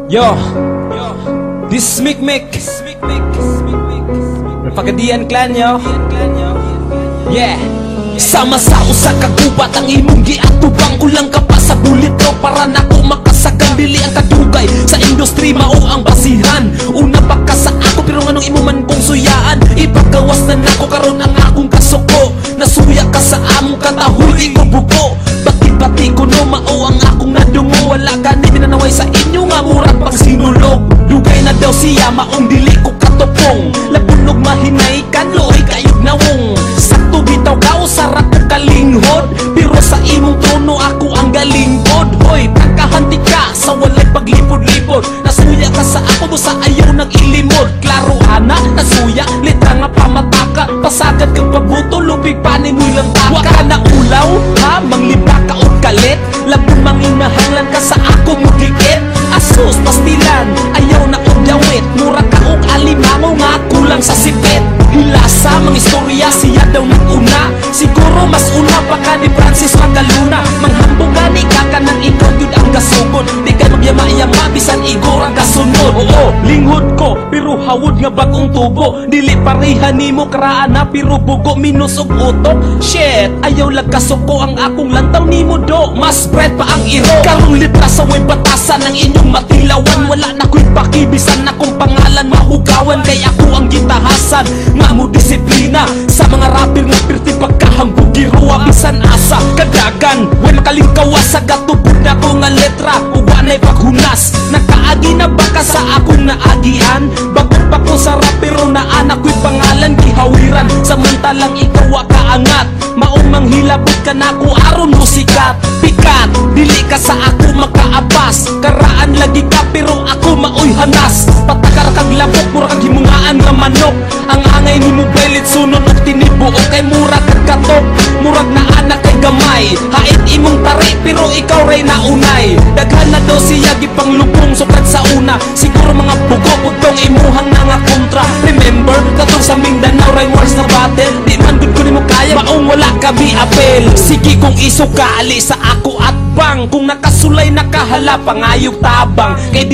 Yo, this Mick Pagadian clan yo. Yeah. Sama sa usa ka gubat ang imong giatubang. Kulang ka pa sa bulit daw para nako makasagan. Dili ang kadugay sa industry mao ang basihan. Una pa ka sa ako pero nganong imo man kong suyaan. Ipagawas na nako karon ang akong kasuko. Nasuya ka sa among katahoy di ko buko. Bati ko no mao ang akong nadungo. Wala gani binanaway sa inyo nga murag pag sinulog. Dugay na daw siya maong dili ko katupong. Labunog mahinay kanloy kayog nawong. Sakto bitaw ka usarat ko kalinghod. Pero sa imong trono ako ang galingkod. Hoy, pagkahanti ka sa walay paglipod-lipod. Nasuya ka sa ako do sa ayaw nang ilimod. Klaro ana, nasuya, litra nga pamataka. Pasagad kang pabuto, lubig panin mo'y lang taka. Waka na ulaw, ha? Manglibra ka o kalit. Labon manginahanglan ka sa ako mo dikit. Asus, pastilan, ayaw na og dawit. Mura ka og alimango nga kulang sa sipit. Hilasa, mga istorya siya daw nag-una. Siguro mas una pa ka ni Francis Magaluna. Manghambong gani ka ka nang ikaw yun ang gasugod. Di ka magyama-yama, bisan igor ang kasunod. Oo, linghod ko, pero hawod nga bagong tubo. Dili parehan ni mo karaan na, pero bugo minus og utok. Shit, ayaw lang kasuko ang akong lantaw ni mo do. Mas spread pa ang iro. Karong litra sa way batasan ng inyong matilawan. Wala na ko'y pakibisan na kung pangalan mahugawan. Kay ako ang gitahasan nga mo disiplina. Sa mga rapper nga pirti pagkahangbog giruwa. Bisan asa, kadagan way makalingkawa sa gatubod na ko nga letra. Uwanay paghunas, nakaagi na baka sa akong naagian. Bagot pa ko sa rapero na anak ko'y pangalan gihawiran. Samantalang ikaw kaangat, maong manghilabot ka na ko aron mo sikat. Pikat, dili ka sa ako makaabas. Karaan lagi ka pero ako maoy hanas. Patakar kag labok, mura kag himungaan nga manok. Ang angay ni mo belit sunod og tinibuo. Kay mura kag katok, murag na anak kay gamay. Hait imong tari pero ikaw ray naunay. Daghan na daw siya gipanglubong sukad sa una. Siguro mga bugo utong imuhang na nga kontra. Remember, katong sa Mindanao ray wars na battle. Di man gud ko nimo kaya, maong wala kami apel. Sige kung isukali sa ako at bang. Kung nakasulay nakahala pangayog tabang. Kay